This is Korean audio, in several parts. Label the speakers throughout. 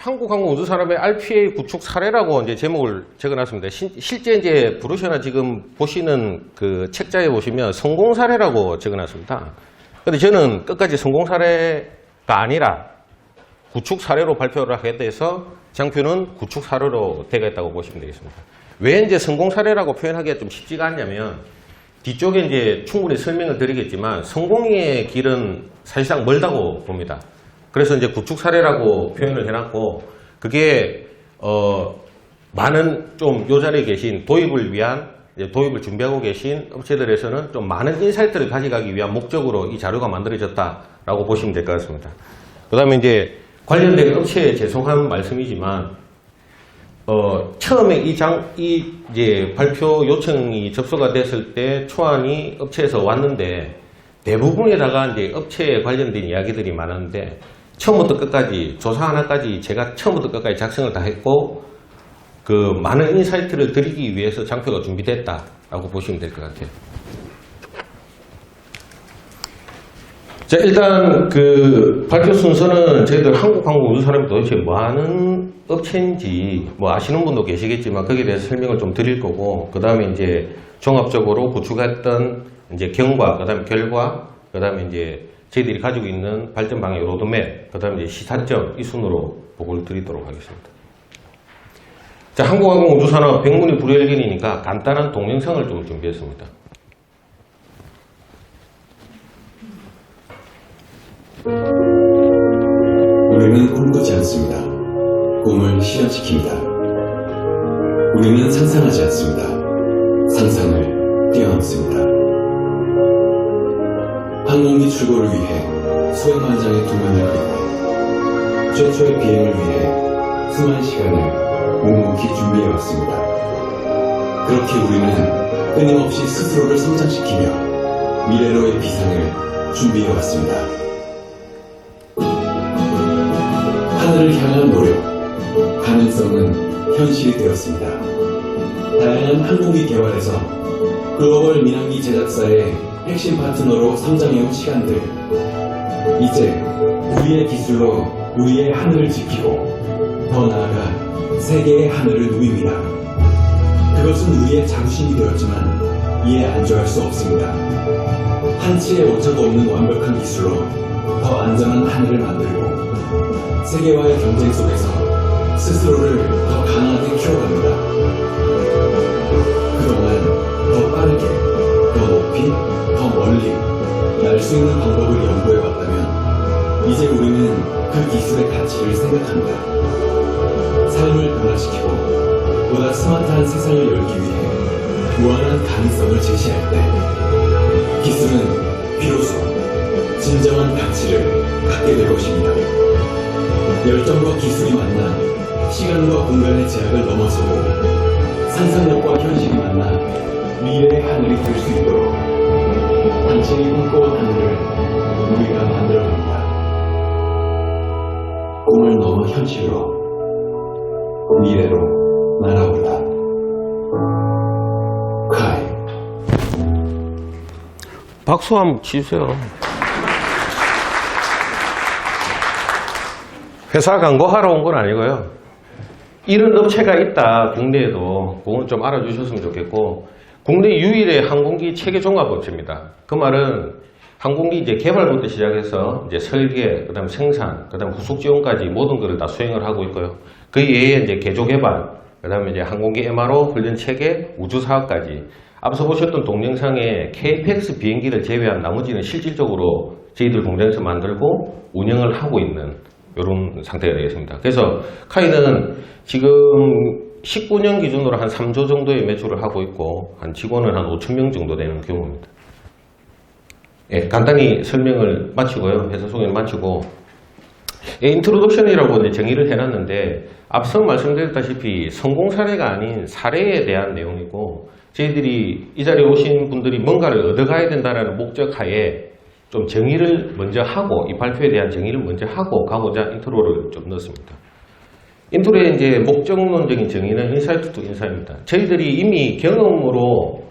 Speaker 1: 한국항공우주산업의 RPA 구축 사례라고 이제 제목을 적어놨습니다. 실제 이제 브로셔나 지금 보시는 그 책자에 보시면 성공 사례라고 적어놨습니다. 근데 저는 끝까지 성공 사례가 아니라 구축 사례로 발표를 하게 돼서 장표는 구축 사례로 되겠다고 보시면 되겠습니다. 왜 이제 성공 사례라고 표현하기가 좀 쉽지가 않냐면 뒤쪽에 이제 충분히 설명을 드리겠지만 성공의 길은 사실상 멀다고 봅니다. 그래서 이제 구축 사례라고 표현을 해놨고 그게 많은 좀 요 자리에 계신 도입을 위한 도입을 준비하고 계신 업체들에서는 좀 많은 인사이트를 가져가기 위한 목적으로 이 자료가 만들어졌다라고 보시면 될 것 같습니다. 그 다음에 이제 관련된 업체에 죄송한 말씀이지만 처음에 이 이제 발표 요청이 접수가 됐을 때 초안이 업체에서 왔는데 대부분에다가 이제 업체에 관련된 이야기들이 많았는데 처음부터 끝까지 조사 하나까지 제가 처음부터 끝까지 작성을 다 했고 그 많은 인사이트를 드리기 위해서 장표가 준비됐다라고 보시면 될 것 같아요. 자, 일단 그 발표 순서는 저희들 한국항공우주산업이 도대체 뭐 하는 업체인지 뭐 아시는 분도 계시겠지만 거기에 대해서 설명을 좀 드릴 거고 그 다음에 이제 종합적으로 구축했던 이제 경과, 그 다음에 결과, 그 다음에 이제 저희들이 가지고 있는 발전 방향 로드맵, 그 다음에 이제 시사점 이 순으로 보고를 드리도록 하겠습니다. 자, 한국항공우주산업 100문이 불여일견이니까 간단한 동영상을 좀 준비했습니다.
Speaker 2: 우리는 꿈꾸지 않습니다. 꿈을 실현시킵니다. 우리는 상상하지 않습니다. 상상을 뛰어넘습니다. 항공기 출고를 위해 수행 현장의 두면을 그리고 최초의 비행을 위해 수많은 시간을 묵묵히 준비해왔습니다. 그렇게 우리는 끊임없이 스스로를 성장시키며 미래로의 비상을 준비해왔습니다. 하늘을 향한 노력, 가능성은 현실이 되었습니다. 다양한 항공기 개발에서 글로벌 민항기 제작사의 핵심 파트너로 성장해온 시간들, 이제 우리의 기술로 우리의 하늘을 지키고 더 나아가 세계의 하늘을 누빕니다. 그것은 우리의 자부심이 되었지만 이에 안주할 수 없습니다. 한치의 오차도 없는 완벽한 기술로 더 안전한 하늘을 만들고 세계와의 경쟁 속에서 스스로를 더 강하게 키워갑니다. 그동안 더 빠르게, 더 높이, 더 멀리 날 수 있는 방법을 연구해왔다면 이제 우리는 그 기술의 가치를 생각합니다. 삶을 변화시키고 보다 스마트한 세상을 열기 위해 무한한 가능성을 제시할 때 기술은 비로소 진정한 가치를 갖게 될 것입니다. 열정과 기술이 만나 시간과 공간의 제약을 넘어서고 상상력과 현실이 만나 미래의 하늘이 될 수 있도록 당신이 꿈꿔온 하늘을 우리가 만들어갑니다. 꿈을 넘어 현실로 미래로 날아온다. 카이.
Speaker 1: 박수 한번 치주세요. 회사 광고하러 온 건 아니고요. 이런 업체가 있다, 국내에도. 그건 좀 알아주셨으면 좋겠고, 국내 유일의 항공기 체계 종합업체입니다. 그 말은 항공기 이제 개발부터 시작해서 이제 설계, 그 다음 생산, 그 다음 후속 지원까지 모든 것을 다 수행을 하고 있고요. 그 외에 이제 개조 개발, 그 다음에 이제 항공기 MRO 훈련 체계, 우주 사업까지. 앞서 보셨던 동영상에 KPX 비행기를 제외한 나머지는 실질적으로 저희들 공장에서 만들고 운영을 하고 있는 이런 상태가 되겠습니다. 그래서 카이는 지금 19년 기준으로 한 3조 정도의 매출을 하고 있고 한 직원은 한 5,000명 정도 되는 규모입니다. 예, 간단히 설명을 마치고요. 회사 소개를 마치고 인트로덕션이라고 이제 정의를 해놨는데 앞서 말씀드렸다시피 성공 사례가 아닌 사례에 대한 내용이고 저희들이 이 자리에 오신 분들이 뭔가를 얻어가야 된다는 목적 하에 좀 정의를 먼저 하고 이 발표에 대한 정의를 먼저 하고 가고자 인트로를 좀 넣었습니다. 인트로의 이제 목적론적인 정의는 인사이트 투 인사입니다. 저희들이 이미 경험으로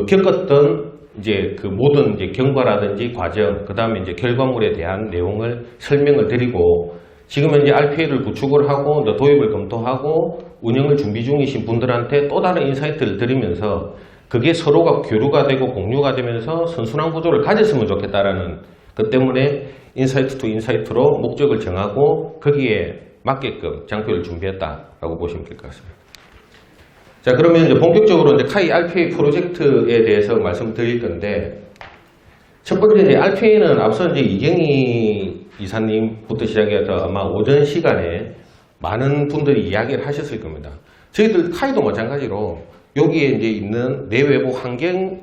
Speaker 1: 겪었던 이제 그 모든 이제 경과라든지 과정, 그 다음에 이제 결과물에 대한 내용을 설명을 드리고 지금 현재 RPA를 구축을 하고 이제 도입을 검토하고 운영을 준비 중이신 분들한테 또 다른 인사이트를 드리면서 그게 서로가 교류가 되고 공유가 되면서 선순환 구조를 가졌으면 좋겠다라는 것 때문에 인사이트 투 인사이트로 목적을 정하고 거기에 맞게끔 장표를 준비했다라고 보시면 될 것 같습니다. 자, 그러면 이제 본격적으로 이제 카이 RPA 프로젝트에 대해서 말씀드릴 건데, 첫 번째 이제 RPA는 앞서 이제 이경희 이사님부터 시작해서 아마 오전 시간에 많은 분들이 이야기를 하셨을 겁니다. 저희들 카이도 마찬가지로 여기에 이제 있는 내외부 환경에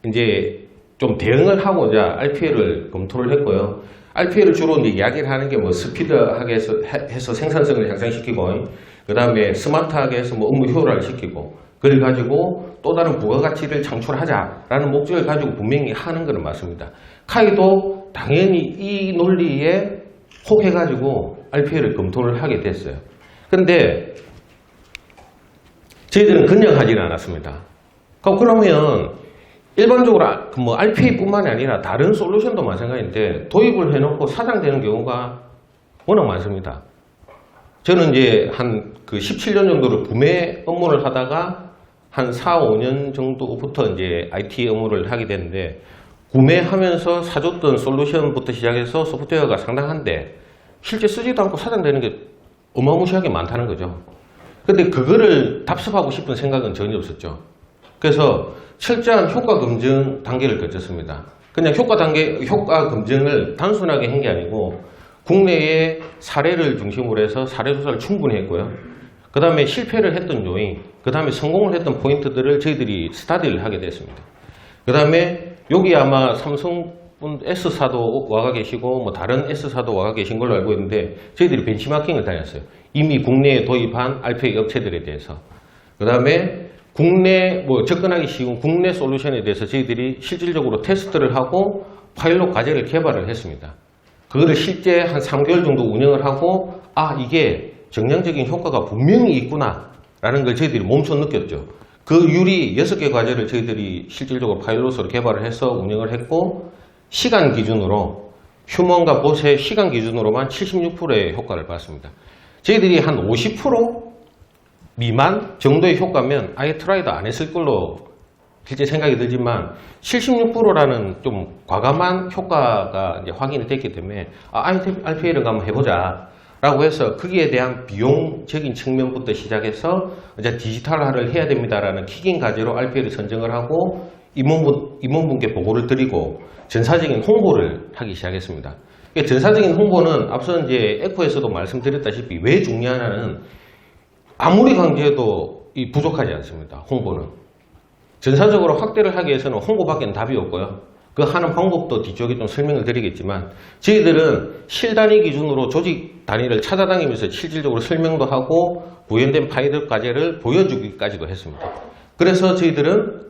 Speaker 1: 이제 좀 대응을 하고자 RPA를 검토를 했고요. RPA를 주로 이제 이야기를 하는 게 뭐 스피드하게 해서 생산성을 향상시키고, 그 다음에 스마트하게 해서 뭐 업무 효율화를 시키고, 그걸 가지고 또 다른 부가가치를 창출하자라는 목적을 가지고 분명히 하는 것은 맞습니다. 카이도 당연히 이 논리에 혹해가지고 RPA를 검토를 하게 됐어요. 근데 저희들은 그냥 하지는 않았습니다. 그러면 일반적으로 뭐 RPA뿐만이 아니라 다른 솔루션도 마찬가지인데 도입을 해놓고 사장되는 경우가 워낙 많습니다. 저는 이제 한 그 17년 정도를 구매 업무를 하다가 한 4, 5년 정도부터 이제 IT 업무를 하게 됐는데, 구매하면서 사줬던 솔루션부터 시작해서 소프트웨어가 상당한데 실제 쓰지도 않고 사장되는 게 어마무시하게 많다는 거죠. 근데 그거를 답습하고 싶은 생각은 전혀 없었죠. 그래서 철저한 효과 검증 단계를 거쳤습니다. 그냥 효과 검증을 단순하게 한 게 아니고 국내의 사례를 중심으로 해서 사례 조사를 충분히 했고요. 그 다음에 실패를 했던 요인, 그 다음에 성공을 했던 포인트들을 저희들이 스타디를 하게 됐습니다. 그 다음에 여기 아마 삼성 S사도 와가 계시고 뭐 다른 S사도 와가 계신 걸로 알고 있는데 저희들이 벤치마킹을 다녔어요. 이미 국내에 도입한 RPA 업체들에 대해서. 그 다음에 국내 뭐 접근하기 쉬운 국내 솔루션에 대해서 저희들이 실질적으로 테스트를 하고 파일럿 과제를 개발을 했습니다. 그거를 실제 한 3개월 정도 운영을 하고 이게 정량적인 효과가 분명히 있구나 라는 걸 저희들이 몸소 느꼈죠. 그 유리 6개 과제를 저희들이 실질적으로 파일럿으로 개발을 해서 운영을 했고, 시간 기준으로 휴먼과 봇의 시간 기준으로만 76%의 효과를 봤습니다. 저희들이 한 50% 미만 정도의 효과면 아예 트라이도 안 했을 걸로 실제 생각이 들지만 76%라는 좀 과감한 효과가 이제 확인이 됐기 때문에 RPA를 한번 해보자 라고 해서 거기에 대한 비용적인 측면부터 시작해서 이제 디지털화를 해야 됩니다라는 킥인 과제로 RPA를 선정을 하고 임원분께 보고를 드리고 전사적인 홍보를 하기 시작했습니다. 전사적인 홍보는 앞서 이제 에코에서도 말씀드렸다시피 왜 중요하냐는 아무리 강조해도 부족하지 않습니다. 홍보는. 전사적으로 확대를 하기 위해서는 홍보밖에는 답이 없고요. 그 하는 방법도 뒤쪽에 좀 설명을 드리겠지만 저희들은 실 단위 기준으로 조직 단위를 찾아다니면서 실질적으로 설명도 하고 구현된 파일럿 과제를 보여주기까지도 했습니다. 그래서 저희들은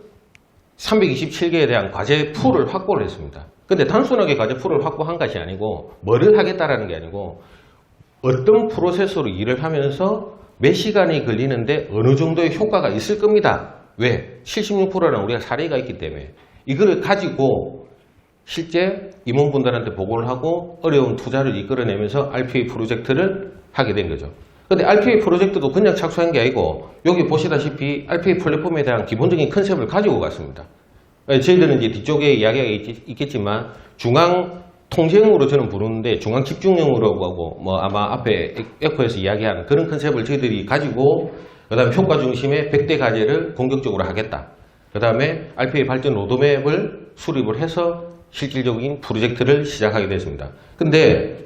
Speaker 1: 327개에 대한 과제 풀을 확보를 했습니다. 근데 단순하게 과제 풀을 확보한 것이 아니고 뭐를 하겠다라는 게 아니고 어떤 프로세스로 일을 하면서 몇 시간이 걸리는데 어느 정도의 효과가 있을 겁니다. 왜? 76%라는 우리가 사례가 있기 때문에 이거를 가지고 실제 임원분들한테 보고를 하고 어려운 투자를 이끌어내면서 RPA 프로젝트를 하게 된 거죠. 근데 RPA 프로젝트도 그냥 착수한 게 아니고 여기 보시다시피 RPA 플랫폼에 대한 기본적인 컨셉을 가지고 갔습니다. 저희들은 이제 뒤쪽에 이야기가 있겠지만 중앙 통제형으로 저는 부르는데 중앙 집중형으로 하고 뭐 아마 앞에 에코에서 이야기한 그런 컨셉을 저희들이 가지고 그 다음에 효과 중심의 100대 과제를 공격적으로 하겠다. 그 다음에 RPA 발전 로드맵을 수립을 해서 실질적인 프로젝트를 시작하게 됐습니다. 근데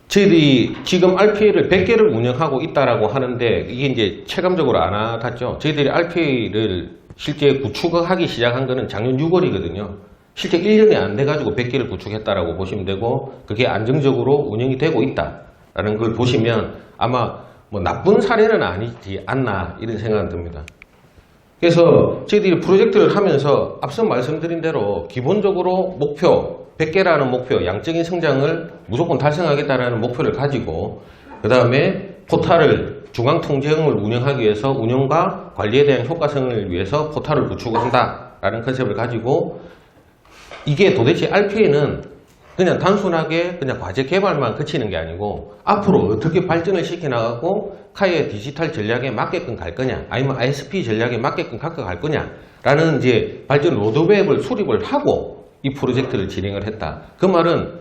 Speaker 1: 저희들이 지금 RPA를 100개를 운영하고 있다라고 하는데 이게 이제 체감적으로 안 와닿죠. 저희들이 RPA를 실제 구축하기 시작한 거는 작년 6월이거든요. 실제 1년이 안 돼가지고 100개를 구축했다라고 보시면 되고 그게 안정적으로 운영이 되고 있다라는 걸 보시면 아마 뭐 나쁜 사례는 아니지 않나 이런 생각이 듭니다. 그래서 저희들이 프로젝트를 하면서 앞서 말씀드린 대로 기본적으로 목표 100개라는 목표, 양적인 성장을 무조건 달성하겠다는 목표를 가지고 그 다음에 포탈을 중앙통제형을 운영하기 위해서 운영과 관리에 대한 효과성을 위해서 포탈을 구축을 한다라는 컨셉을 가지고 이게 도대체 RPA는 그냥 단순하게 그냥 과제 개발만 그치는 게 아니고 앞으로 어떻게 발전을 시켜나가고 카이의 디지털 전략에 맞게끔 갈 거냐, 아니면 ISP 전략에 맞게끔 갖고 갈 거냐라는 이제 발전 로드맵을 수립을 하고 이 프로젝트를 진행을 했다. 그 말은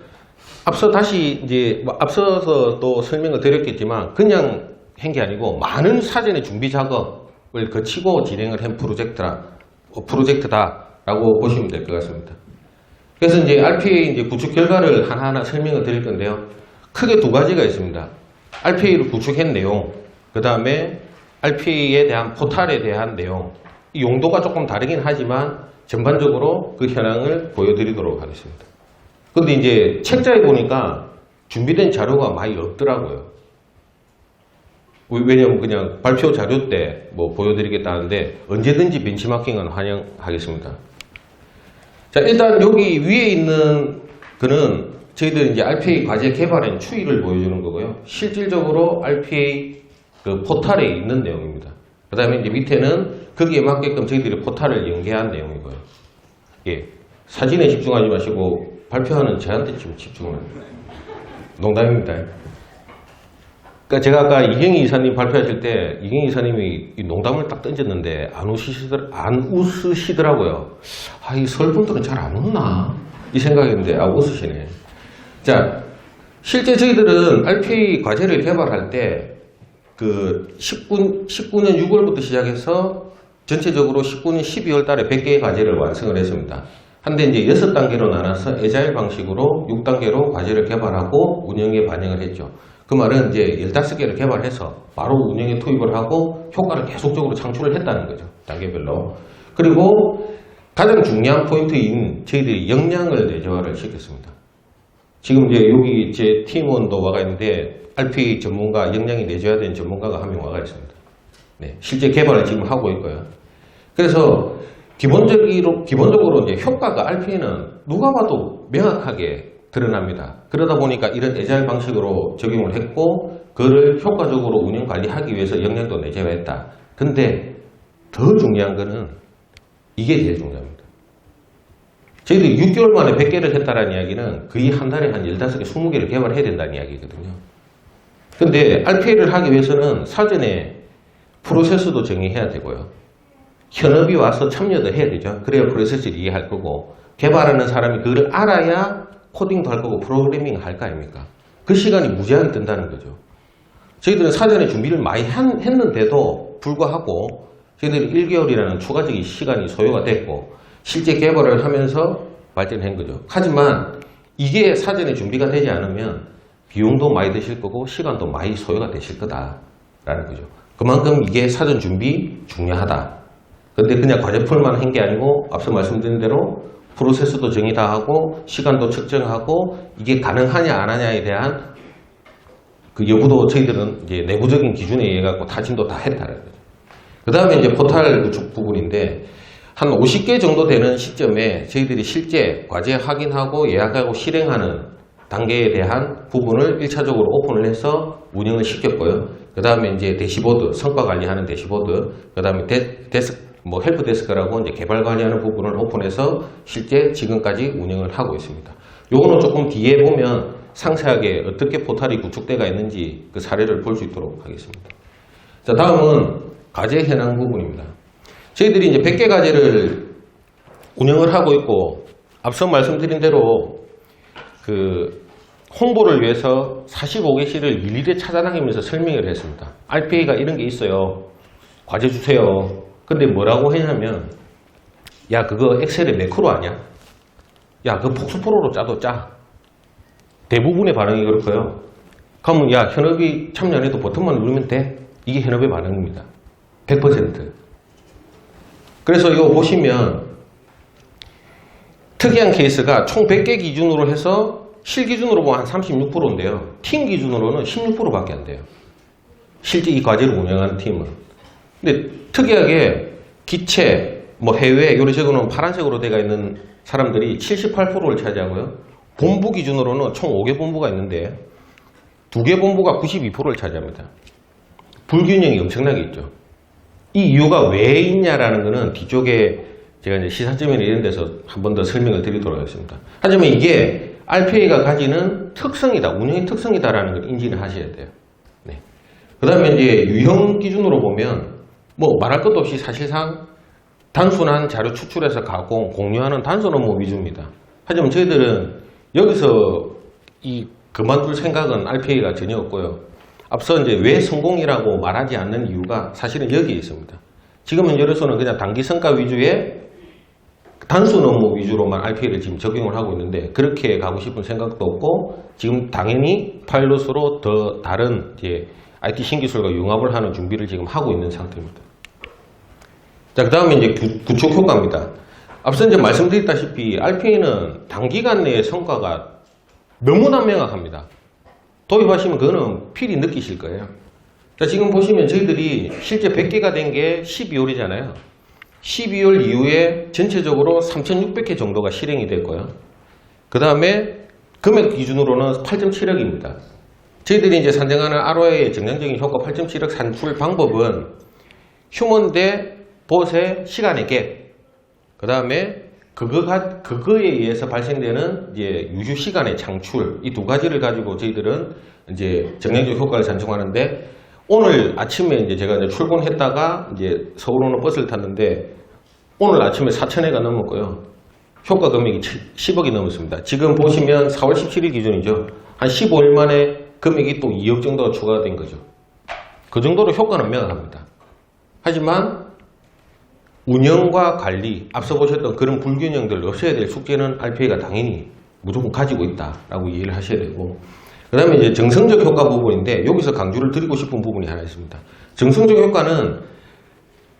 Speaker 1: 앞서 다시 이제 앞서서 또 설명을 드렸겠지만 그냥 한 게 아니고 많은 사전의 준비 작업을 거치고 진행을 한 프로젝트다라고 보시면 될 것 같습니다. 그래서 이제 RPA 이제 구축 결과를 하나하나 설명을 드릴 건데요. 크게 두 가지가 있습니다. RPA를 구축한 내용, 그 다음에 RPA에 대한 포탈에 대한 내용. 이 용도가 조금 다르긴 하지만 전반적으로 그 현황을 보여드리도록 하겠습니다. 근데 이제 책자에 보니까 준비된 자료가 많이 없더라고요. 왜냐면 그냥 발표 자료 때 뭐 보여드리겠다는데 언제든지 벤치마킹은 환영하겠습니다. 자, 일단 여기 위에 있는 거는 저희들 이제 RPA 과제 개발한 추이를 보여주는 거고요. 실질적으로 RPA 그 포탈에 있는 내용입니다. 그 다음에 이제 밑에는 거기에 맞게끔 저희들이 포탈을 연계한 내용이고요. 예. 사진에 집중하지 마시고 발표하는 저한테 좀 집중을. 농담입니다. 그러니까 제가 아까 이경희 이사님 발표하실 때 이경희 이사님이 이 농담을 딱 던졌는데 안 웃으시더라고요. 아, 이 설분들은 잘 안 웃나? 이 생각했는데 웃으시네. 자, 실제 저희들은 RPA 과제를 개발할 때 그 19년 6월부터 시작해서 전체적으로 19년 12월 달에 100개의 과제를 완성을 했습니다. 한데 이제 6단계로 나눠서 에자일 방식으로 6단계로 과제를 개발하고 운영에 반영을 했죠. 그 말은 이제 15개를 개발해서 바로 운영에 투입을 하고 효과를 계속적으로 창출을 했다는 거죠. 단계별로. 그리고 가장 중요한 포인트인 저희들이 역량을 내재화를 시켰습니다. 지금 이제 여기 제 팀원도 와가 있는데 RPA 전문가, 역량이 내재화된 전문가가 한 명 와가 있습니다. 네, 실제 개발을 지금 하고 있고요. 그래서 기본적으로 이제 효과가 RPA는 누가 봐도 명확하게 드러납니다. 그러다 보니까 이런 에자일 방식으로 적용을 했고 그를 효과적으로 운영 관리하기 위해서 역량도 내재화했다. 근데 더 중요한 거는 이게 제일 중요합니다. 저희들이 6개월 만에 100개를 했다는 이야기는 거의 한 달에 한 15개, 20개를 개발해야 된다는 이야기거든요. 근데 RPA를 하기 위해서는 사전에 프로세스도 정의해야 되고요. 현업이 와서 참여도 해야 되죠. 그래야 프로세스를 이해할 거고 개발하는 사람이 그걸 알아야 코딩도 할 거고 프로그래밍 할 거 아닙니까? 그 시간이 무제한이 든다는 거죠. 저희들은 사전에 준비를 많이 했는데도 불구하고 저희들이 1개월이라는 추가적인 시간이 소요가 됐고 실제 개발을 하면서 발전한 거죠. 하지만 이게 사전에 준비가 되지 않으면 비용도 많이 드실 거고 시간도 많이 소요가 되실 거다라는 거죠. 그만큼 이게 사전 준비 중요하다. 근데 그냥 과제풀만 한 게 아니고 앞서 말씀드린 대로 프로세스도 정의 다 하고 시간도 측정하고 이게 가능하냐 안 하냐에 대한 그 여부도 저희들은 이제 내부적인 기준에 의해 갖고 타진도 다 했다는 거죠. 그 다음에 이제 포탈 구축 부분인데 한 50개 정도 되는 시점에 저희들이 실제 과제 확인하고 예약하고 실행하는 단계에 대한 부분을 1차적으로 오픈을 해서 운영을 시켰고요. 그 다음에 이제 대시보드, 성과 관리하는 대시보드, 그 다음에 헬프 데스크라고 이제 개발 관리하는 부분을 오픈해서 실제 지금까지 운영을 하고 있습니다. 요거는 조금 뒤에 보면 상세하게 어떻게 포탈이 구축되어 있는지 그 사례를 볼 수 있도록 하겠습니다. 자, 다음은 과제 현황 부분입니다. 저희들이 이제 100개 과제를 운영을 하고 있고 앞서 말씀드린 대로 그 홍보를 위해서 45개실을 일일이 찾아다니면서 설명을 했습니다. RPA가 이런 게 있어요. 과제 주세요. 근데 뭐라고 했냐면 야 그거 엑셀에 매크로 아니야? 야 그거 폭스프로로 짜도 짜. 대부분의 반응이 그렇고요. 그러면 야 현업이 참여 안 해도 버튼만 누르면 돼. 이게 현업의 반응입니다. 100%. 그래서 이거 보시면 특이한 케이스가 총 100개 기준으로 해서 실 기준으로 보면 한 36%인데요. 팀 기준으로는 16%밖에 안 돼요. 실제 이 과제를 운영하는 팀은. 근데 특이하게 기체, 뭐 해외 이런 식으로는 파란색으로 되어 있는 사람들이 78%를 차지하고요. 본부 기준으로는 총 5개 본부가 있는데 2개 본부가 92%를 차지합니다. 불균형이 엄청나게 있죠. 이 이유가 왜 있냐라는 거는 뒤쪽에 제가 이제 시사점이나 이런 데서 한 번 더 설명을 드리도록 하겠습니다. 하지만 이게 RPA가 가지는 특성이다, 운영의 특성이다라는 걸 인지를 하셔야 돼요. 네. 그 다음에 이제 유형 기준으로 보면 뭐 말할 것도 없이 사실상 단순한 자료 추출해서 가공, 공유하는 단순 업무 위주입니다. 하지만 저희들은 여기서 이 그만둘 생각은 RPA가 전혀 없고요. 앞서 이제 왜 성공이라고 말하지 않는 이유가 사실은 여기에 있습니다. 지금 현재로서는 그냥 단기 성과 위주의 단순 업무 위주로만 RPA를 지금 적용을 하고 있는데 그렇게 가고 싶은 생각도 없고 지금 당연히 파일럿으로 더 다른 이제 IT 신기술과 융합을 하는 준비를 지금 하고 있는 상태입니다. 자, 그 다음에 이제 구축 효과입니다. 앞서 이제 말씀드렸다시피 RPA는 단기간 내의 성과가 너무나 명확합니다. 도입하시면 그거는 필히 느끼실 거예요. 자, 지금 보시면 저희들이 실제 100개가 된 게 12월이잖아요. 12월 이후에 전체적으로 3,600회 정도가 실행이 됐고요. 그 다음에 금액 기준으로는 8.7억입니다. 저희들이 이제 산정하는 ROI의 정량적인 효과 8.7억 산출 방법은 휴먼 대 봇의 시간의 갭, 그 다음에 그거에 의해서 발생되는 이제 유주 시간의 창출, 이 두 가지를 가지고 저희들은 이제 정량적 효과를 산정하는데 오늘 아침에 이제 제가 이제 출근했다가 이제 서울 오는 버스를 탔는데 오늘 아침에 4,000회가 넘었고요. 효과 금액이 10억이 넘었습니다. 지금 보시면 4월 17일 기준이죠. 한 15일 만에 금액이 또 2억 정도가 추가가 된 거죠. 그 정도로 효과는 명확합니다. 하지만 운영과 관리, 앞서 보셨던 그런 불균형들을 없애야 될 숙제는 RPA가 당연히 무조건 가지고 있다라고 이해를 하셔야 되고, 그 다음에 이제 정성적 효과 부분인데 여기서 강조를 드리고 싶은 부분이 하나 있습니다. 정성적 효과는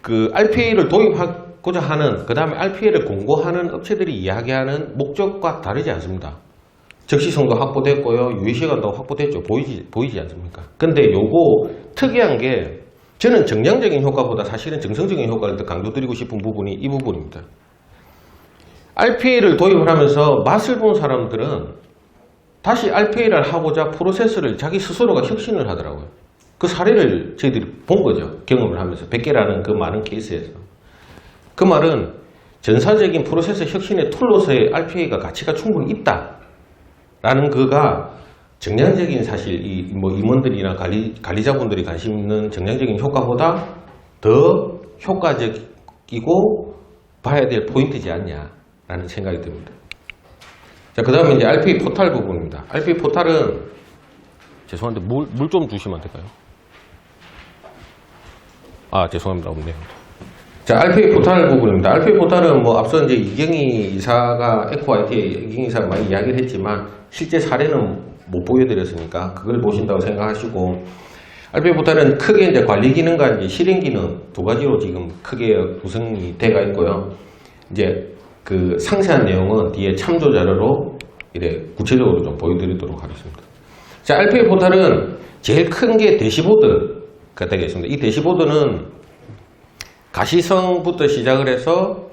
Speaker 1: 그 RPA를 도입하고자 하는, 그 다음에 RPA를 공고하는 업체들이 이야기하는 목적과 다르지 않습니다. 적시성도 확보됐고요, 유예시간도 확보됐죠. 보이지 않습니까? 근데 요거 특이한 게 저는 정량적인 효과보다 사실은 정성적인 효과를 더 강조드리고 싶은 부분이 이 부분입니다. RPA를 도입을 하면서 맛을 본 사람들은 다시 RPA를 하고자 프로세스를 자기 스스로가 혁신을 하더라고요. 그 사례를 저희들이 본 거죠. 경험을 하면서 100개라는 그 많은 케이스에서. 그 말은 전사적인 프로세스 혁신의 툴로서의 RPA가 가치가 충분히 있다라는 그가 정량적인 사실 뭐 임원들이나 관리자분들이 관심 있는 정량적인 효과보다 더 효과적이고 봐야 될 포인트지 않냐라는 생각이 듭니다. 자, 그 다음에 이제 RPA 포탈 부분입니다. RPA 포탈은 죄송한데 물 좀 주시면 안 될까요? 아, 죄송합니다. 없네요. 자, RPA 포탈 부분입니다. RPA 포탈은 뭐 앞서 이제 이경희 이사가 에코IT의 이경희 이사가 많이 이야기를 했지만 실제 사례는 못 보여드렸으니까 그걸 보신다고 생각하시고, RPA 포탈은 크게 이제 관리 기능과 이제 실행 기능 두 가지로 지금 크게 구성이 되어 있고요. 이제 그 상세한 내용은 뒤에 참조 자료로 이래 구체적으로 좀 보여드리도록 하겠습니다. 자, RPA 포탈은 제일 큰 게 대시보드가 되겠습니다. 이 대시보드는 가시성부터 시작을 해서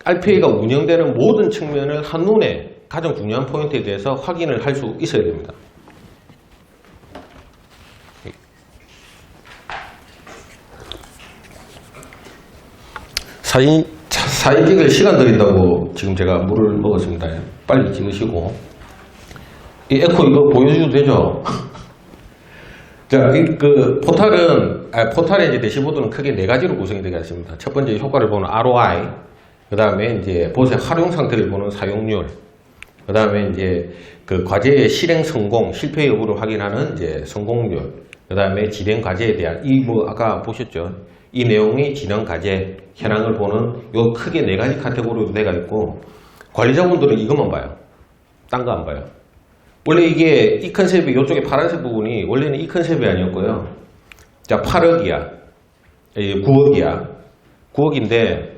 Speaker 1: RPA가 운영되는 모든 측면을 한눈에 가장 중요한 포인트에 대해서 확인을 할 수 있어야 됩니다. 사진 찍을 시간 드린다고 지금 제가 물을 먹었습니다. 빨리 찍으시고. 이 에코 이거 보여줘도 되죠? 자, 그 포탈의 이제 대시보드는 크게 네 가지로 구성이 되겠습니다. 첫 번째 효과를 보는 ROI, 그 다음에 이제 봇의 활용 상태를 보는 사용률, 그 다음에 이제 그 과제의 실행 성공, 실패 여부를 확인하는 이제 성공률, 그 다음에 진행 과제에 대한 아까 보셨죠? 이 내용이 진행 과제 현황을 보는 요 크게 네 가지 카테고리로 되어 있고, 관리자분들은 이것만 봐요. 딴 거 안 봐요. 원래 이게 이 컨셉이 이쪽에 파란색 부분이 원래는 이 컨셉이 아니었고요. 자, 8억이야. 9억이야. 9억인데,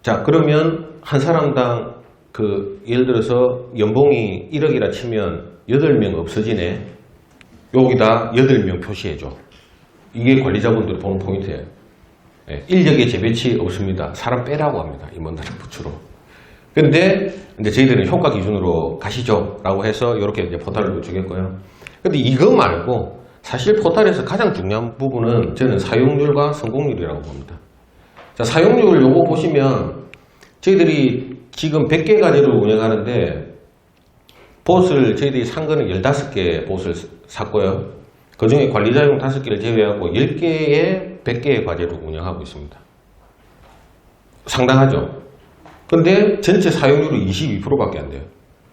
Speaker 1: 자, 그러면 한 사람당 예를 들어서 연봉이 1억이라 치면 8명 없어지네. 여기다 8명 표시해줘. 이게 관리자분들이 보는 포인트예요. 인력의 재배치 없습니다. 사람 빼라고 합니다. 임원들은 부추로. 근데 이제 저희들은 효과 기준으로 가시죠 라고 해서 이렇게 이제 포탈을 주겠고요. 근데 이거 말고 사실 포탈에서 가장 중요한 부분은 저는 사용률과 성공률이라고 봅니다. 자, 사용률 요거 보시면 저희들이 지금 100개 과제를 운영하는데 봇을 저희들이 산 거는 15개 봇을 샀고요. 그 중에 관리자용 5개를 제외하고 10개의 100개의 과제를 운영하고 있습니다. 상당하죠? 근데 전체 사용률은 22%밖에 안 돼요.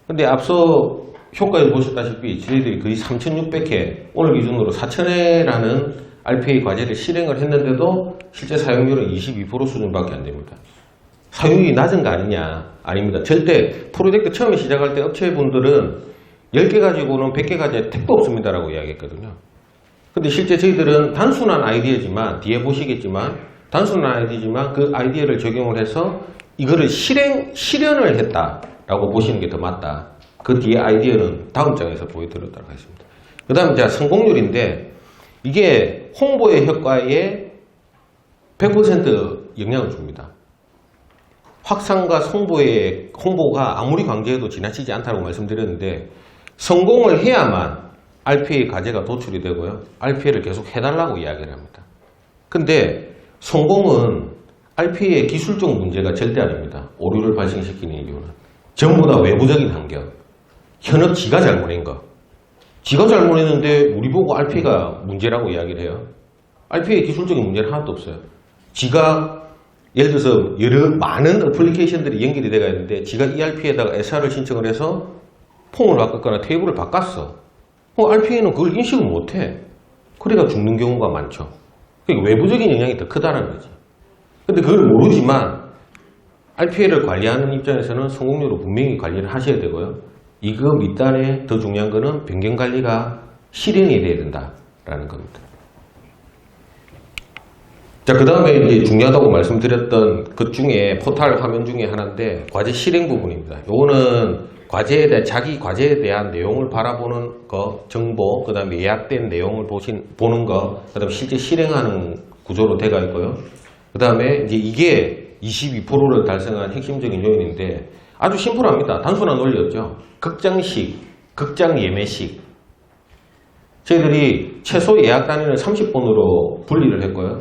Speaker 1: 근데 앞서 효과에서 보셨다시피 저희들이 거의 3,600회, 오늘 기준으로 4,000회라는 RPA 과제를 실행을 했는데도 실제 사용률은 22% 수준밖에 안 됩니다. 사용률이 낮은 거 아니냐? 아닙니다. 절대 프로젝트 처음에 시작할 때 업체분들은 10개 가지고는 100개 과제 택도 없습니다라고 이야기했거든요. 근데 실제 저희들은 단순한 아이디어지만, 뒤에 보시겠지만 단순한 아이디어지만 그 아이디어를 적용을 해서 이거를 실현을 했다라고 보시는 게 더 맞다. 그 뒤에 아이디어는 다음 장에서 보여드리도록 하겠습니다. 그 다음 이제 성공률인데 이게 홍보의 효과에 100% 영향을 줍니다. 확산과 홍보가 아무리 강조해도 지나치지 않다고 말씀드렸는데 성공을 해야만 RPA 과제가 도출이 되고요. RPA를 계속 해달라고 이야기를 합니다. 근데 성공은 RPA의 기술적 문제가 절대 아닙니다. 오류를 발생시키는 이유는 전부 다 외부적인 환경. 현업 지가 잘못한 거. 지가 잘못했는데 우리 보고 RPA가 문제라고 이야기를 해요. RPA의 기술적인 문제는 하나도 없어요. 지가 예를 들어서 많은 어플리케이션들이 연결이 돼가 있는데 지가 ERP에다가 SR을 신청을 해서 폼을 바꿨거나 테이블을 바꿨어. RPA는 그걸 인식을 못해. 그래가 죽는 경우가 많죠. 그러니까 외부적인 영향이 더 크다는 거지. 근데 그걸 모르지만 RPA를 관리하는 입장에서는 성공률을 분명히 관리를 하셔야 되고요. 이거 밑단에 더 중요한 거는 변경 관리가 실현이 돼야 된다라는 겁니다. 자, 그 다음에 이제 중요하다고 말씀드렸던 것 중에 포탈 화면 중에 하나인데 과제 실행 부분입니다. 요거는 과제에 대한 자기 과제에 대한 내용을 바라보는 거, 정보, 그 다음에 예약된 내용을 보는 거, 그 다음에 실제 실행하는 구조로 되어 있고요. 그 다음에 이제 이게 22%를 달성한 핵심적인 요인인데 아주 심플합니다. 단순한 원리였죠. 극장식, 극장 예매식. 저희들이 최소 예약 단위를 30번으로 분리를 했고요.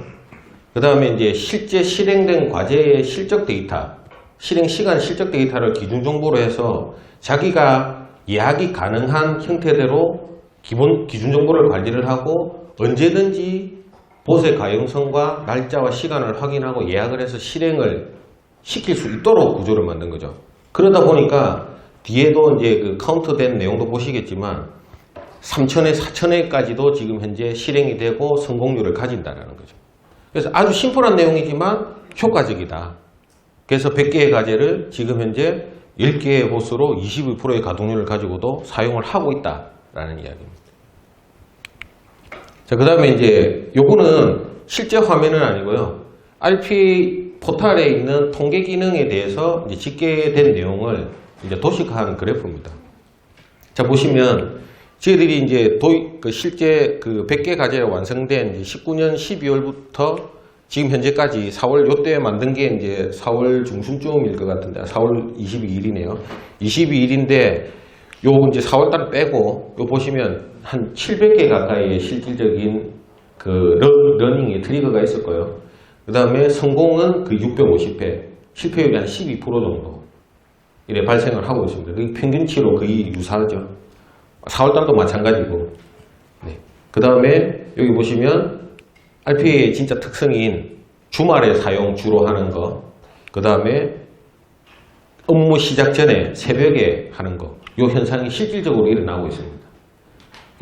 Speaker 1: 그 다음에 이제 실제 실행된 과제의 실적 데이터, 실행 시간 실적 데이터를 기준 정보로 해서 자기가 예약이 가능한 형태대로 기준 정보를 관리를 하고 언제든지 봇의 가용성과 날짜와 시간을 확인하고 예약을 해서 실행을 시킬 수 있도록 구조를 만든 거죠. 그러다 보니까 뒤에도 이제 그 카운트된 내용도 보시겠지만 3,000회, 4,000회까지도 지금 현재 실행이 되고 성공률을 가진다는 거죠. 그래서 아주 심플한 내용이지만 효과적이다. 그래서 100개의 과제를 지금 현재 10개의 봇으로 22%의 가동률을 가지고도 사용을 하고 있다라는 이야기입니다. 자, 그 다음에 이제 요거는 실제 화면은 아니고요. RPA 포탈에 있는 통계 기능에 대해서 이제 집계된 내용을 이제 도식화한 그래프입니다. 자, 보시면 저희들이 이제 실제 그 100개 과제가 완성된 이제 19년 12월부터 지금 현재까지 4월 요때 만든 게 이제 4월 중순쯤일 것 같은데 4월 22일이네요. 22일인데 요 이제 4월달 빼고 요 보시면 한 700개 가까이의 실질적인 그 러닝의 트리거가 있었고요. 그 다음에 성공은 그 650회, 실패율이 한 12% 정도 이래 발생을 하고 있습니다. 그게 평균치로 거의 유사하죠. 4월달도 마찬가지고. 네. 그 다음에 여기 보시면 RPA의 진짜 특성인 주말에 사용 주로 하는 거, 그 다음에 업무 시작 전에 새벽에 하는 거, 이 현상이 실질적으로 일어나고 있습니다.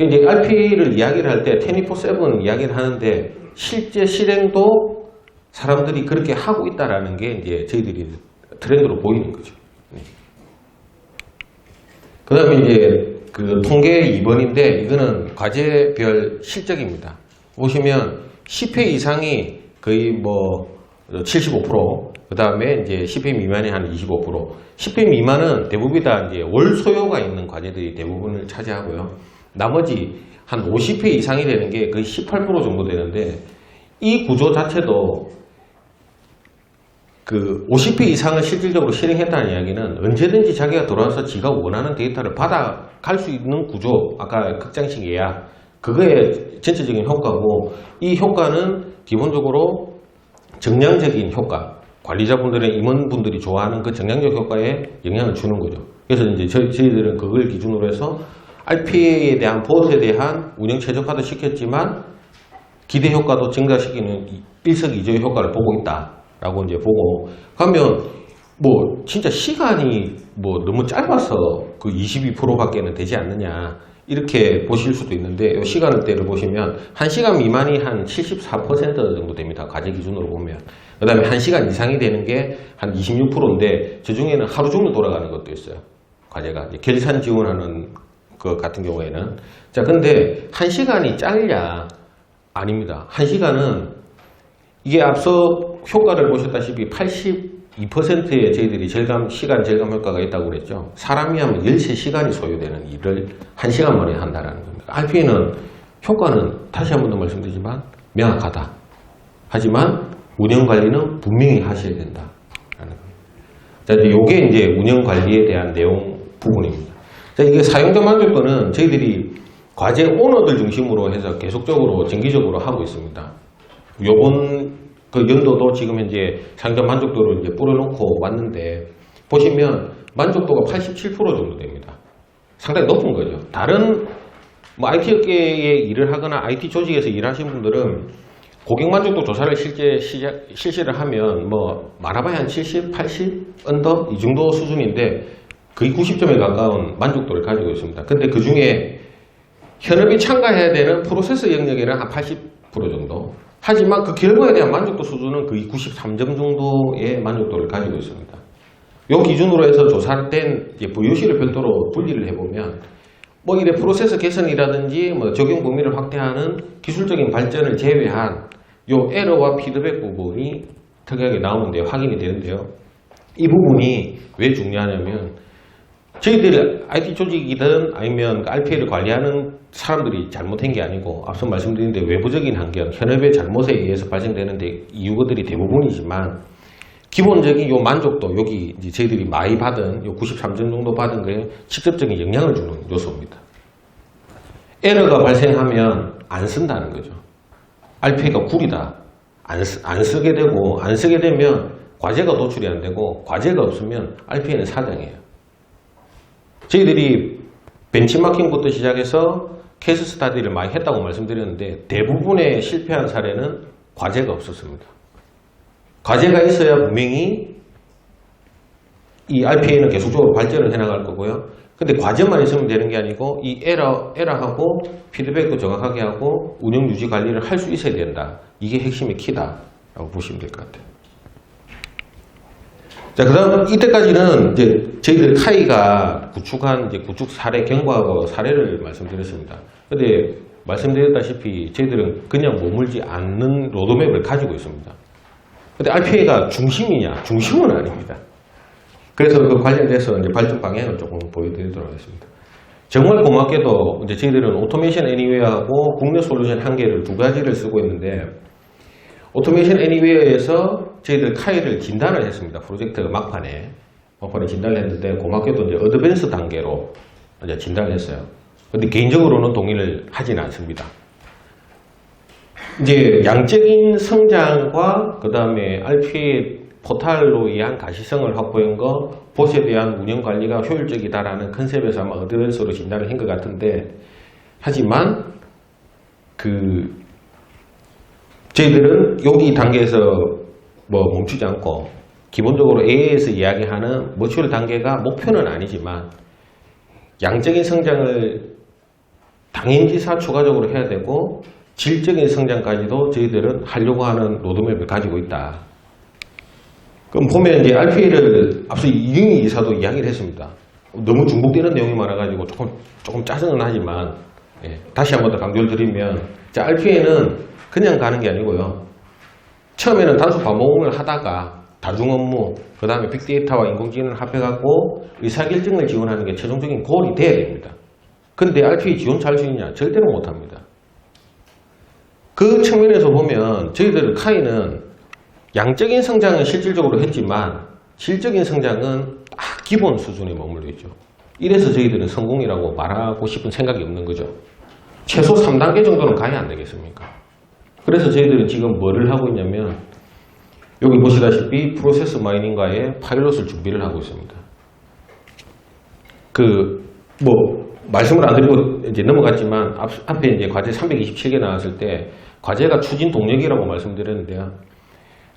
Speaker 1: 이제 RPA를 이야기를 할 때 24/7 이야기를 하는데 실제 실행도 사람들이 그렇게 하고 있다라는 게 이제 저희들이 트렌드로 보이는 거죠. 네. 그 다음에 이제 그 통계 2번인데 이거는 과제별 실적입니다. 보시면 10회 이상이 거의 뭐 75%, 그 다음에 이제 10회 미만이 한 25%, 10회 미만은 대부분 다 이제 월 소요가 있는 과제들이 대부분을 차지하고요. 나머지 한 50회 이상이 되는 게 거의 18% 정도 되는데 이 구조 자체도 그 50회 이상을 실질적으로 실행했다는 이야기는 언제든지 자기가 돌아와서 지가 원하는 데이터를 받아갈 수 있는 구조, 아까 극장식 예약, 그거의 전체적인 효과고 이 효과는 기본적으로 정량적인 효과, 관리자분들의 임원분들이 좋아하는 그 정량적 효과에 영향을 주는 거죠. 그래서 이제 저희들은 그걸 기준으로 해서 RPA에 대한 보험에 대한 운영 최적화도 시켰지만 기대 효과도 증가시키는 일석이조의 효과를 보고 있다라고 이제 보고 가면 뭐 진짜 시간이 뭐 너무 짧아서 그 22%밖에는 되지 않느냐 이렇게 보실 수도 있는데 이 시간대를 보시면 1시간 미만이 한 74% 정도 됩니다. 과제 기준으로 보면. 그 다음에 1시간 이상이 되는 게 한 26%인데 저 중에는 하루 종일 돌아가는 것도 있어요. 과제가 이제 결산 지원하는 것 같은 경우에는 자 근데 1시간이 짧냐? 아닙니다. 1시간은 이게 앞서 효과를 보셨다시피 82%의 저희들이 시간 절감 효과가 있다고 그랬죠. 사람이 하면 13시간이 소요되는 일을 1시간 만에 한다는 겁니다. RPA는 효과는 다시 한 번 더 말씀드리지만 명확하다. 하지만 운영관리는 분명히 하셔야 된다라는 겁니다. 자, 이게 이제 운영관리에 대한 내용 부분입니다. 자, 이게 사용자 만족도는 저희들이 과제 오너들 중심으로 해서 계속적으로 정기적으로 하고 있습니다. 요번 그 연도도 지금 현재 사용자 만족도를 이제 뿌려놓고 왔는데 보시면 만족도가 87% 정도 됩니다. 상당히 높은 거죠. 다른 뭐 IT 업계에 일을 하거나 IT 조직에서 일하시는 분들은 고객 만족도 조사를 실시를 하면 뭐 많아봐야 한 70, 80 언더 이 정도 수준인데 거의 90점에 가까운 만족도를 가지고 있습니다. 근데 그 중에 현업이 참가해야 되는 프로세스 영역에는 한 80% 정도. 하지만 그 결과에 대한 만족도 수준은 거의 93점 정도의 만족도를 가지고 있습니다. 이 기준으로 해서 조사된 VOC를 별도로 분리를 해보면 뭐 이래 프로세스 개선이라든지 뭐 적용 범위를 확대하는 기술적인 발전을 제외한 요 에러와 피드백 부분이 특이하게 나오는데 확인이 되는데요. 이 부분이 왜 중요하냐면 저희들이 IT 조직이든 아니면 RPA를 관리하는 사람들이 잘못한 게 아니고 앞서 말씀드린 데 외부적인 환경, 현업의 잘못에 의해서 발생되는 이유들이 대부분이지만 기본적인 요 만족도, 여기 이제 저희들이 많이 받은 요 93점 정도 받은 거에 직접적인 영향을 주는 요소입니다. 에러가 발생하면 안 쓴다는 거죠. RPA가 구리다. 안 쓰게 되고, 안 쓰게 되면 과제가 노출이 안 되고, 과제가 없으면 RPA는 사장이에요. 저희들이 벤치마킹부터 시작해서 케이스 스타디를 많이 했다고 말씀드렸는데 대부분의 실패한 사례는 과제가 없었습니다. 과제가 있어야 분명히 이 RPA는 계속적으로 발전을 해나갈 거고요. 근데 과제만 있으면 되는 게 아니고 이 에러하고 피드백도 정확하게 하고 운영 유지 관리를 할 수 있어야 된다. 이게 핵심의 키다라고 보시면 될 것 같아요. 자, 그 다음, 이때까지는 이제 저희들 카이가 구축한 이제 구축 사례 경과하고 사례를 말씀드렸습니다. 근데 말씀드렸다시피 저희들은 그냥 머물지 않는 로드맵을 가지고 있습니다. 근데 RPA가 중심이냐? 중심은 아닙니다. 그래서 그 관련돼서 이제 발전 방향을 조금 보여드리도록 하겠습니다. 정말 고맙게도 이제 저희들은 오토메이션 애니웨어하고 국내 솔루션 한 개를 두 가지를 쓰고 있는데 오토메이션 애니웨어에서 저희들 카이를 진단을 했습니다. 프로젝트 막판에 진단을 했는데 고맙게도 이제 어드밴스 단계로 이제 진단을 했어요. 근데 개인적으로는 동의를 하지는 않습니다. 이제 양적인 성장과 그 다음에 RPA 포탈로 의한 가시성을 확보한 거, 봇에 대한 운영 관리가 효율적이다라는 컨셉에서 아마 어드밴스로 진단을 한 것 같은데, 하지만 저희들은 여기 단계에서 뭐 멈추지 않고 기본적으로 AA에서 이야기하는 머추얼 단계가 목표는 아니지만 양적인 성장을 당연지사 추가적으로 해야 되고 질적인 성장까지도 저희들은 하려고 하는 로드맵을 가지고 있다. 그럼 보면 이제 RPA를 앞서 이경희 이사도 이야기를 했습니다. 너무 중복되는 내용이 많아가지고 조금 짜증은 하지만 다시 한 번 더 강조를 드리면 RPA는 그냥 가는 게 아니고요. 처음에는 단순 반복을 하다가 다중 업무, 그 다음에 빅데이터와 인공지능을 합해갖고 의사결정을 지원하는 게 최종적인 골이 돼야 됩니다. 근데 RPA 지원 잘 수 있냐? 절대로 못합니다. 그 측면에서 보면 저희들 카이는 양적인 성장은 실질적으로 했지만 질적인 성장은 기본 수준에 머물러 있죠. 이래서 저희들은 성공이라고 말하고 싶은 생각이 없는 거죠. 최소 3단계 정도는 가야 안 되겠습니까? 그래서 저희들은 지금 뭐를 하고 있냐면 여기 보시다시피 프로세스 마이닝과의 파일럿을 준비를 하고 있습니다. 말씀을 안 드리고 이제 넘어갔지만 앞에 이제 과제 327개 나왔을 때 과제가 추진 동력이라고 말씀드렸는데요.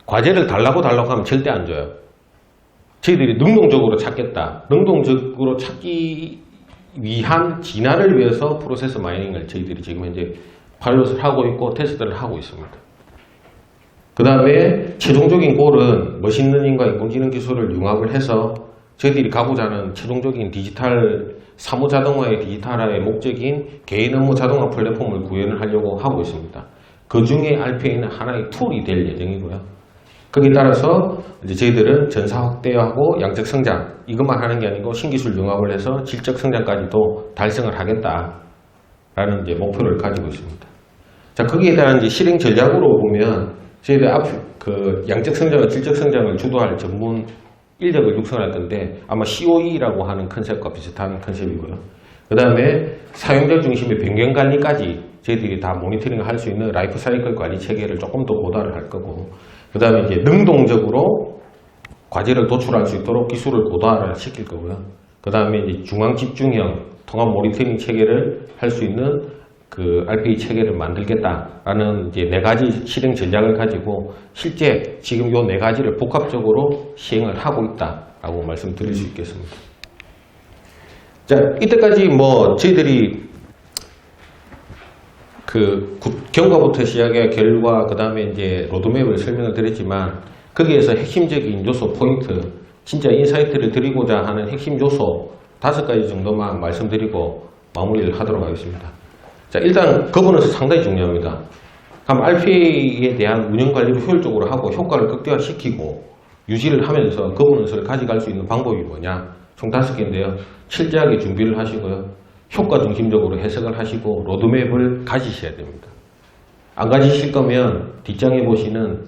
Speaker 1: 과제를 달라고 하면 절대 안 줘요. 저희들이 능동적으로 찾겠다. 능동적으로 찾기 위한 진화를 위해서 프로세스 마이닝을 저희들이 지금 현재 파일럿을 하고 있고 테스트를 하고 있습니다. 그 다음에 최종적인 골은 머신러닝과 인공지능 기술을 융합을 해서 저희들이 가고자 하는 최종적인 디지털 사무 자동화의 디지털화의 목적인 개인 업무 자동화 플랫폼을 구현을 하려고 하고 있습니다. 그 중에 RPA는 하나의 툴이 될 예정이고요. 거기에 따라서 이제 저희들은 전사 확대하고 양적 성장 이것만 하는 게 아니고 신기술 융합을 해서 질적 성장까지도 달성을 하겠다라는 이제 목표를 가지고 있습니다. 자, 거기에 대한 이제 실행 전략으로 보면 저희들 양적 성장과 질적 성장을 주도할 전문 인력을 육성할 건데 아마 COE라고 하는 컨셉과 비슷한 컨셉이고요. 그 다음에 사용자 중심의 변경 관리까지 저희들이 다 모니터링을 할 수 있는 라이프 사이클 관리 체계를 조금 더 고도화를 할 거고, 그 다음에 이제 능동적으로 과제를 도출할 수 있도록 기술을 고도화를 시킬 거고요. 그 다음에 이제 중앙 집중형 통합 모니터링 체계를 할 수 있는 그 RPA 체계를 만들겠다라는 이제 4가지 실행 전략을 가지고 실제 지금 요 4가지를 복합적으로 시행을 하고 있다라고 말씀드릴 수 있겠습니다. 자, 이때까지 저희들이 경과부터 시작해 결과, 그 다음에 이제 로드맵을 설명을 드렸지만 거기에서 핵심적인 요소 포인트, 진짜 인사이트를 드리고자 하는 핵심 요소 5가지 정도만 말씀드리고 마무리를 하도록 하겠습니다. 자, 일단 거버넌스 상당히 중요합니다. 그럼 RPA에 대한 운영 관리를 효율적으로 하고 효과를 극대화시키고 유지를 하면서 거버넌스를 가져갈 수 있는 방법이 뭐냐? 총 5개인데요. 철저하게 준비를 하시고요. 효과 중심적으로 해석을 하시고 로드맵을 가지셔야 됩니다. 안 가지실 거면 뒷장에 보시는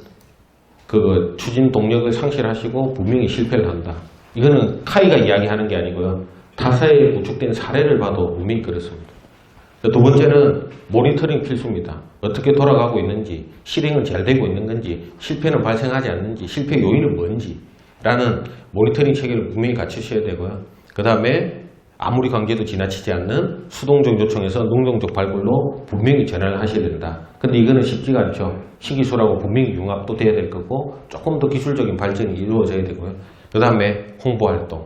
Speaker 1: 그 추진 동력을 상실하시고 분명히 실패를 한다. 이거는 카이가 이야기하는 게 아니고요. 타사에 구축된 사례를 봐도 분명히 그렇습니다. 두 번째는 모니터링 필수입니다. 어떻게 돌아가고 있는지, 실행은 잘 되고 있는 건지, 실패는 발생하지 않는지, 실패 요인은 뭔지 라는 모니터링 체계를 분명히 갖추셔야 되고요. 그 다음에 아무리 관계도 지나치지 않는 수동적 요청에서 능동적 발굴로 분명히 전환을 하셔야 된다. 근데 이거는 쉽지가 않죠. 신기술하고 분명히 융합도 돼야 될 거고 조금 더 기술적인 발전이 이루어져야 되고요. 그 다음에 홍보활동.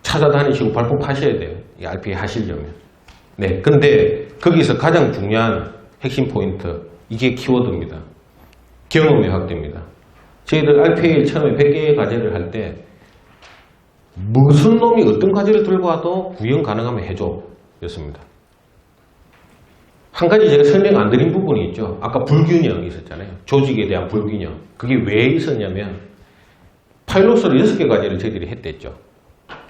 Speaker 1: 찾아다니시고 발품 파셔야 돼요. 이 RPA 하시려면. 네, 근데 거기서 가장 중요한 핵심 포인트, 이게 키워드입니다. 경험의 확대입니다. 저희들 RPA 처음에 100개의 과제를 할 때 무슨 놈이 어떤 과제를 들고 와도 구현 가능하면 해줘 였습니다. 한 가지 제가 설명 안 드린 부분이 있죠. 아까 불균형이 있었잖아요. 조직에 대한 불균형. 그게 왜 있었냐면 파일럿으로 6개 과제를 저희들이 했댔죠.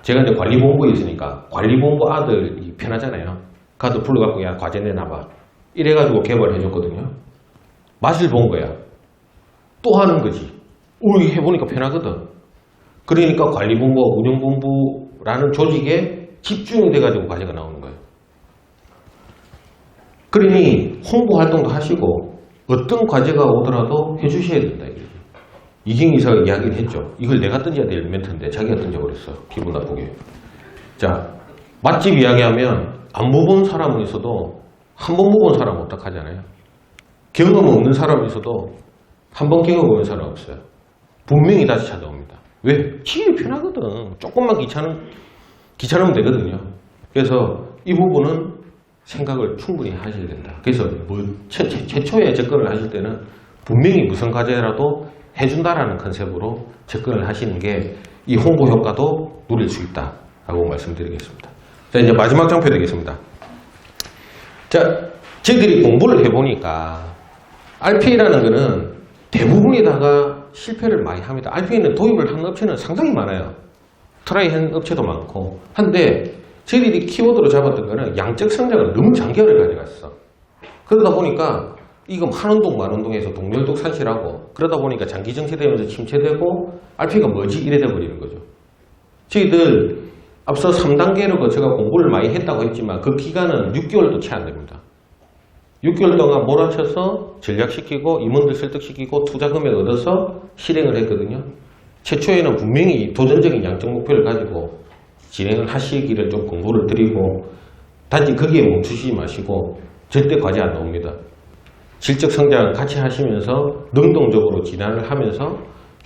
Speaker 1: 제가 이제 관리본부에 있으니까 관리본부 아들이 편하잖아요. 가도 불러갖고 야 과제 내놔봐. 이래가지고 개발해줬거든요. 맛을 본 거야. 또 하는 거지. 우리 해보니까 편하거든. 그러니까 관리본부와 운영본부라는 조직에 집중이 돼가지고 과제가 나오는 거예요. 그러니 홍보활동도 하시고 어떤 과제가 오더라도 해주셔야 된다. 이경희 이사가 이야기를 했죠. 이걸 내가 던져야 될 멘트인데 자기가 던져버렸어. 기분 나쁘게. 자, 맛집 이야기하면 안 먹어본 사람은 있어도 한 번 먹어본 사람은 어떡하잖아요. 경험 없는 사람이 있어도 한 번 경험해본 사람 없어요. 분명히 다시 찾아옵니다. 왜? 지기 편하거든. 조금만 귀찮으면 되거든요. 그래서 이 부분은 생각을 충분히 하셔야 된다. 그래서 최초에 접근을 하실 때는 분명히 무슨 과제라도 해준다라는 컨셉으로 접근을 하시는 게 이 홍보 효과도 누릴 수 있다라고 말씀드리겠습니다. 자, 이제 마지막 장표 되겠습니다. 자, 저희들이 공부를 해보니까 RPA라는 거는 대부분에다가 실패를 많이 합니다. RPA는 도입을 한 업체는 상당히 많아요. 트라이 한 업체도 많고 한데 저희들이 키워드로 잡았던 거는 양적 성장을 너무 장기화를 가져갔어. 그러다 보니까 이거 한운동 만운동에서 동멸독 산실하고 그러다 보니까 장기 정체되면서 침체되고 RPA가 뭐지? 이래 돼버리는 거죠. 저희들 앞서 3단계로 제가 공부를 많이 했다고 했지만 그 기간은 6개월도 채 안 됩니다. 6개월 동안 몰아쳐서 전략시키고 임원들 설득시키고 투자 금액 얻어서 실행을 했거든요. 최초에는 분명히 도전적인 양적 목표를 가지고 진행을 하시기를 좀 공고를 드리고 단지 거기에 멈추시지 마시고 절대 과제 안 나옵니다. 질적 성장을 같이 하시면서 능동적으로 진화를 하면서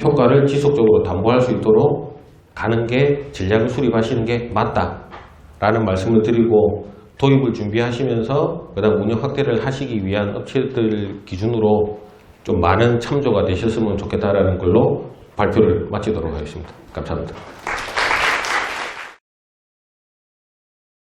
Speaker 1: 효과를 지속적으로 담보할 수 있도록 가는 게 전략을 수립하시는 게 맞다라는 말씀을 드리고 도입을 준비하시면서 그다음 운영 확대를 하시기 위한 업체들 기준으로 좀 많은 참조가 되셨으면 좋겠다라는 걸로 발표를 마치도록 하겠습니다. 감사합니다.